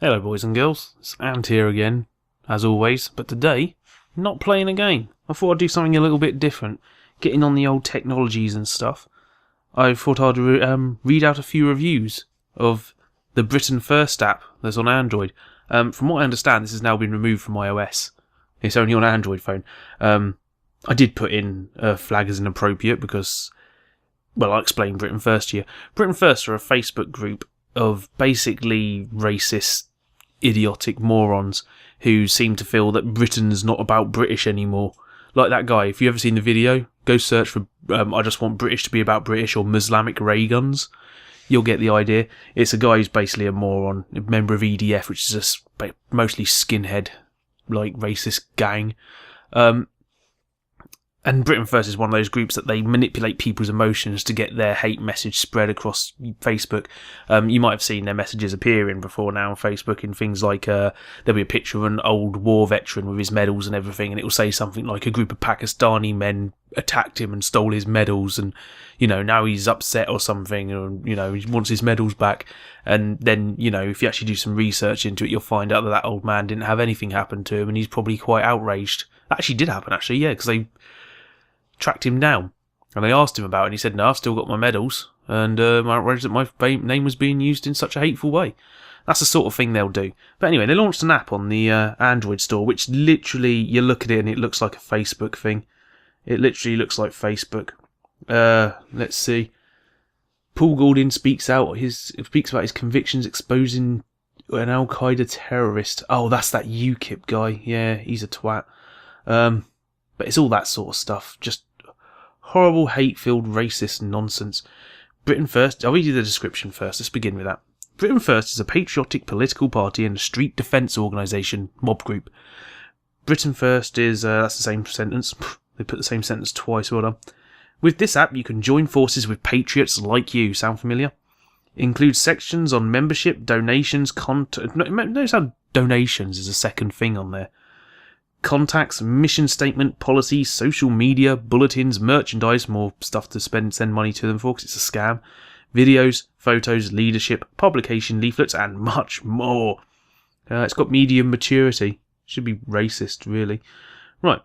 Hello boys and girls, it's Ant here again, as always, but today, not playing a game. I thought I'd do something a little bit different, getting on the old technologies and stuff. I thought I'd read out a few reviews of the Britain First app that's on Android. From what I understand, this has now been removed from iOS. It's only on Android phone. I did put in a flag as inappropriate because, well, I'll explain Britain First here. Britain First are a Facebook group of basically racist, idiotic morons who seem to feel that Britain's not about British anymore. Like that guy, if you've ever seen the video, go search for I just want British to be about British or Muslimic ray guns. You'll get the idea. It's a guy who's basically a moron, a member of EDF, which is a mostly skinhead, like racist gang. And Britain First is one of those groups that they manipulate people's emotions to get their hate message spread across Facebook. You might have seen their messages appearing before now on Facebook in things like there'll be a picture of an old war veteran with his medals and everything, and it will say something like a group of Pakistani men attacked him and stole his medals, and now he's upset or something, or he wants his medals back. And then if you actually do some research into it, you'll find out that old man didn't have anything happen to him, and he's probably quite outraged. That actually did happen, yeah, because they tracked him down and they asked him about it, and he said, no, I've still got my medals, and I'm outraged that my name was being used in such a hateful way. That's the sort of thing they'll do. But anyway, they launched an app on the Android store, which literally, you look at it and it looks like a Facebook thing. It literally looks like Facebook. Let's see. Paul Goulding speaks about his convictions exposing an Al-Qaeda terrorist. Oh, that's that UKIP guy. Yeah, he's a twat. But it's all that sort of stuff. Just horrible, hate-filled, racist nonsense. Britain First. I'll read you the description first. Let's begin with that. Britain First is a patriotic political party and a street defence organisation, mob group. Britain First is, that's the same sentence. They put the same sentence twice, well done. With this app, you can join forces with patriots like you. Sound familiar? Includes sections on membership, donations, notice how donations is a second thing on there. Contacts, mission statement, policies, social media, bulletins, merchandise, more stuff to send money to them for because it's a scam, videos, photos, leadership, publication leaflets, and much more. It's got medium maturity. Should be racist, really. Right,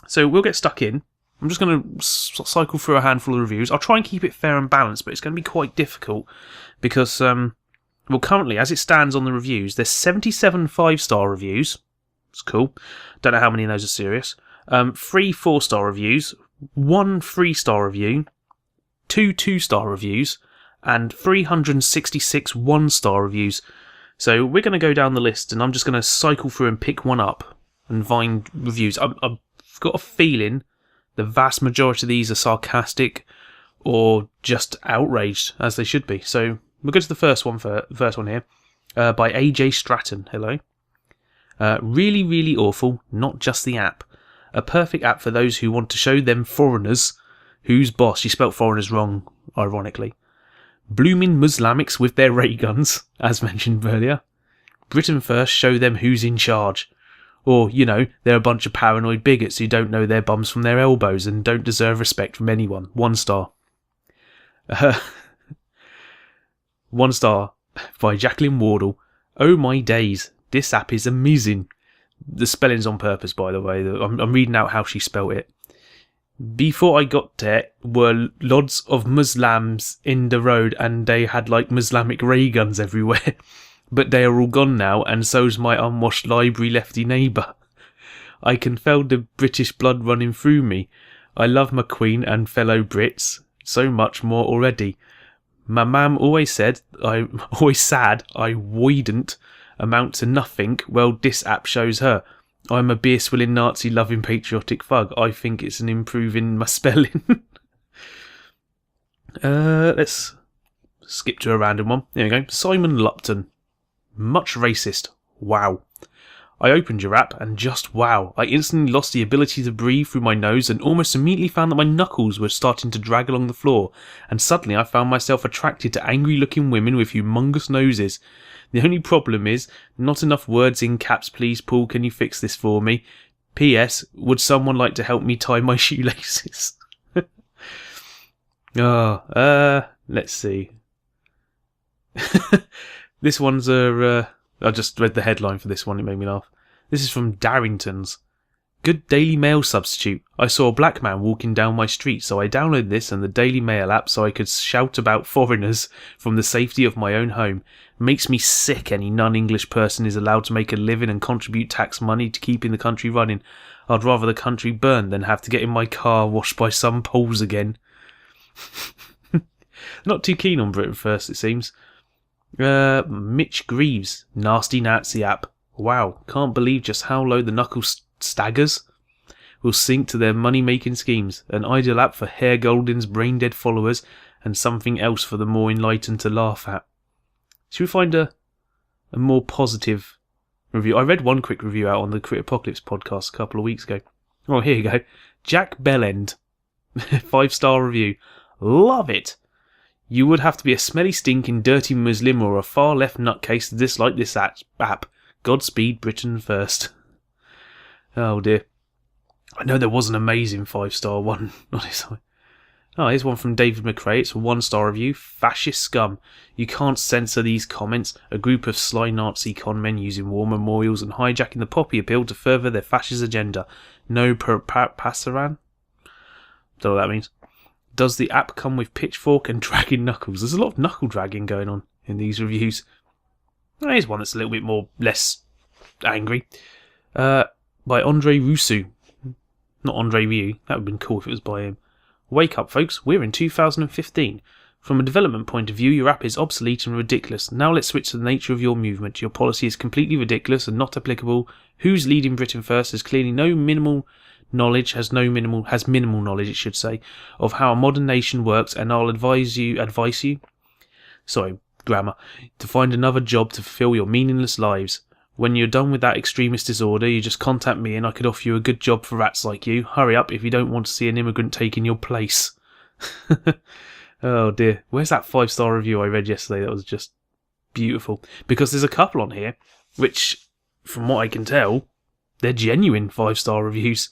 so we'll get stuck in. I'm just going to cycle through a handful of reviews. I'll try and keep it fair and balanced, but it's going to be quite difficult because, currently, as it stands on the reviews, there's 77 5-star reviews. It's cool. Don't know how many of those are serious. 3 4-star reviews, 1 3-star review, 2 2-star reviews, and 366 1-star reviews. So we're going to go down the list, and I'm just going to cycle through and pick one up and find reviews. I've got a feeling the vast majority of these are sarcastic or just outraged, as they should be. So we'll go to the first one here, by AJ Stratton. Hello. Really, really awful, not just the app. A perfect app for those who want to show them foreigners who's boss. She spelt foreigners wrong, ironically. Blooming Muslimics with their ray guns, as mentioned earlier. Britain First, show them who's in charge. Or, they're a bunch of paranoid bigots who don't know their bums from their elbows and don't deserve respect from anyone. 1 star. 1 star by Jacqueline Wardle. Oh my days. This app is amazing. The spelling's on purpose, by the way. I'm reading out how she spelled it. Before I got there were lots of Muslims in the road and they had like Muslimic ray guns everywhere. But they are all gone now, and so's my unwashed library lefty neighbour. I can feel the British blood running through me. I love my Queen and fellow Brits so much more already. My mam always said I wouldn't amount to nothing. Well, this app shows her. I'm a beer-swilling, Nazi-loving, patriotic thug. I think it's an improving my spelling. Let's skip to a random one. There we go. Simon Lupton. Much racist. Wow. I opened your app and just wow. I instantly lost the ability to breathe through my nose and almost immediately found that my knuckles were starting to drag along the floor, and suddenly I found myself attracted to angry-looking women with humongous noses. The only problem is, not enough words in caps. Please, Paul, can you fix this for me? P.S. Would someone like to help me tie my shoelaces? Let's see. This one's a I just read the headline for this one, it made me laugh. This is from Darrington's. Good Daily Mail substitute. I saw a black man walking down my street, so I downloaded this and the Daily Mail app so I could shout about foreigners from the safety of my own home. Makes me sick any non-English person is allowed to make a living and contribute tax money to keeping the country running. I'd rather the country burn than have to get in my car washed by some Poles again. Not too keen on Britain First, it seems. Mitch Greaves. Nasty Nazi app. Wow, can't believe just how low the knuckles staggers will sink to their money-making schemes. An ideal app for Herr Golden's brain-dead followers and something else for the more enlightened to laugh at. Should we find a more positive review? I read one quick review out on the Crit Apocalypse podcast a couple of weeks ago. Oh, here you go. Jack Bellend. 5-star review. Love it. You would have to be a smelly, stinking, dirty Muslim or a far-left nutcase to dislike this app. Godspeed, Britain First. Oh dear. I know there was an amazing 5-star one. Oh, here's one from David McRae. It's a 1-star review. Fascist scum. You can't censor these comments. A group of sly Nazi conmen using war memorials and hijacking the poppy appeal to further their fascist agenda. No passaran? Don't know what that means. Does the app come with pitchfork and dragging knuckles? There's a lot of knuckle dragging going on in these reviews. Here's one that's a little bit less angry. By Andre Rousseau. Not Andre Rieu. That would have been cool if it was by him. Wake up, folks. We're in 2015. From a development point of view, your app is obsolete and ridiculous. Now let's switch to the nature of your movement. Your policy is completely ridiculous and not applicable. Who's leading Britain First has clearly minimal knowledge, it should say, of how a modern nation works, and I'll advise you, grammar, to find another job to fulfill your meaningless lives. When you're done with that extremist disorder, you just contact me and I could offer you a good job for rats like you. Hurry up if you don't want to see an immigrant taking your place. Oh dear. Where's that 5-star review I read yesterday? That was just beautiful. Because there's a couple on here, which, from what I can tell, they're genuine 5-star reviews.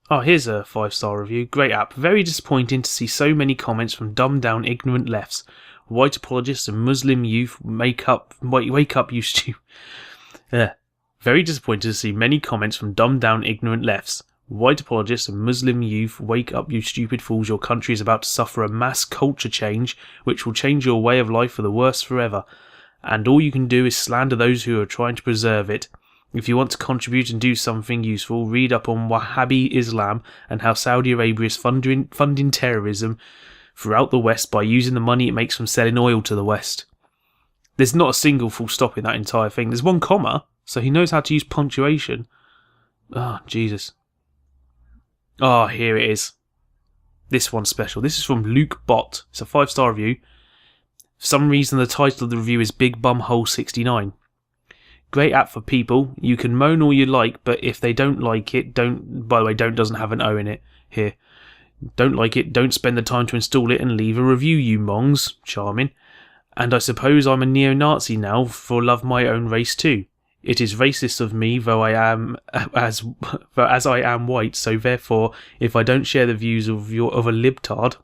Oh, here's a 5-star review. Great app. Very disappointing to see so many comments from dumbed down ignorant lefts. White apologists and Muslim youth wake up, you stupid. Very disappointed to see many comments from dumbed down ignorant lefts. White apologists and Muslim youth, wake up, you stupid fools. Your country is about to suffer a mass culture change, which will change your way of life for the worse forever. And all you can do is slander those who are trying to preserve it. If you want to contribute and do something useful, read up on Wahhabi Islam and how Saudi Arabia is funding terrorism throughout the West by using the money it makes from selling oil to the West. There's not a single full stop in that entire thing. There's one comma, so he knows how to use punctuation. Oh, Jesus. Oh, here it is. This one's special. This is from Luke Bott. It's a 5-star review. For some reason, the title of the review is Big Bum Hole 69. Great app for people. You can moan all you like, but if they don't like it, don't... By the way, don't doesn't have an O in it here. Don't like it, don't spend the time to install it and leave a review, you mongs. Charming. And I suppose I'm a neo-Nazi now, for love my own race too. It is racist of me, though I am as I am white, so therefore, if I don't share the views of a libtard,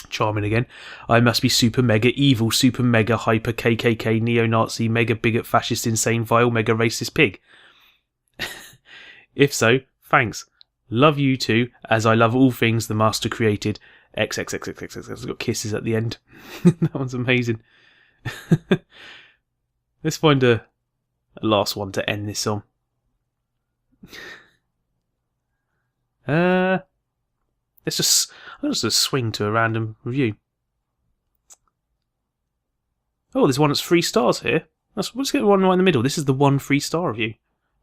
charming again, I must be super mega evil, super mega hyper KKK neo-Nazi mega bigot fascist insane vile mega racist pig. If so, thanks. Love you too, as I love all things the master created. XXXXXX. It's got kisses at the end. That one's amazing. Let's find a last one to end this on. I'm just swing to a random review. Oh, there's one that's 3 stars here. Let's get one right in the middle. This is the 1 3-star review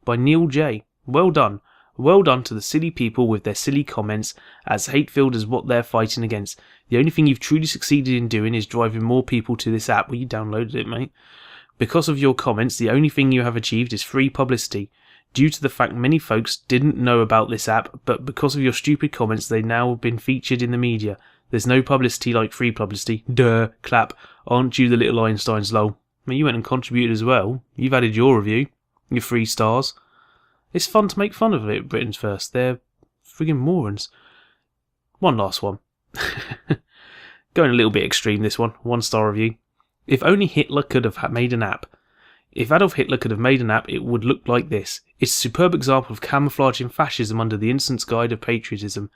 by Neil J. Well done. Well done to the silly people with their silly comments, as hate-filled as what they're fighting against. The only thing you've truly succeeded in doing is driving more people to this app. Well, you downloaded it, mate. Because of your comments, the only thing you have achieved is free publicity. Due to the fact many folks didn't know about this app, but because of your stupid comments, they've now been featured in the media. There's no publicity like free publicity. Duh, clap. Aren't you the little Einsteins, lol? Well, you went and contributed as well. You've added your review. Your 3 stars. It's fun to make fun of it, Britain's First. They're friggin' morons. One last one. Going a little bit extreme, this one. 1-star review. If only Hitler could have made an app. If Adolf Hitler could have made an app, it would look like this. It's a superb example of camouflaging fascism under the innocence guide of patriotism.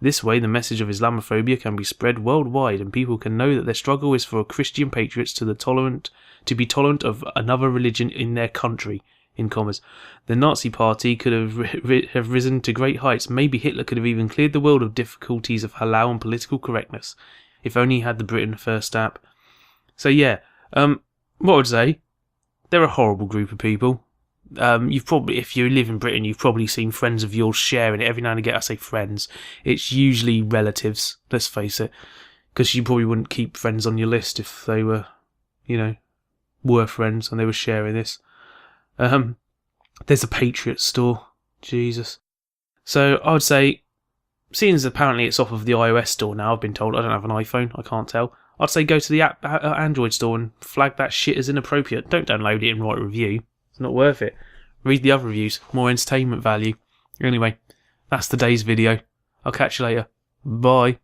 This way, the message of Islamophobia can be spread worldwide, and people can know that their struggle is for Christian patriots to be tolerant of another religion in their country. In commas, the Nazi Party could have risen to great heights. Maybe Hitler could have even cleared the world of difficulties of halal and political correctness, if only he had the Britain First app. So yeah, what I would say, they're a horrible group of people. You've probably, if you live in Britain, you've probably seen friends of yours sharing it every now and again. I say friends, it's usually relatives. Let's face it, because you probably wouldn't keep friends on your list if they were, were friends and they were sharing this. There's a Patriot store. Jesus. So I would say, seeing as apparently it's off of the iOS store now, I've been told, I don't have an iPhone, I can't tell. I'd say go to the Android store and flag that shit as inappropriate. Don't download it and write a review. It's not worth it. Read the other reviews. More entertainment value. Anyway, that's today's video. I'll catch you later. Bye.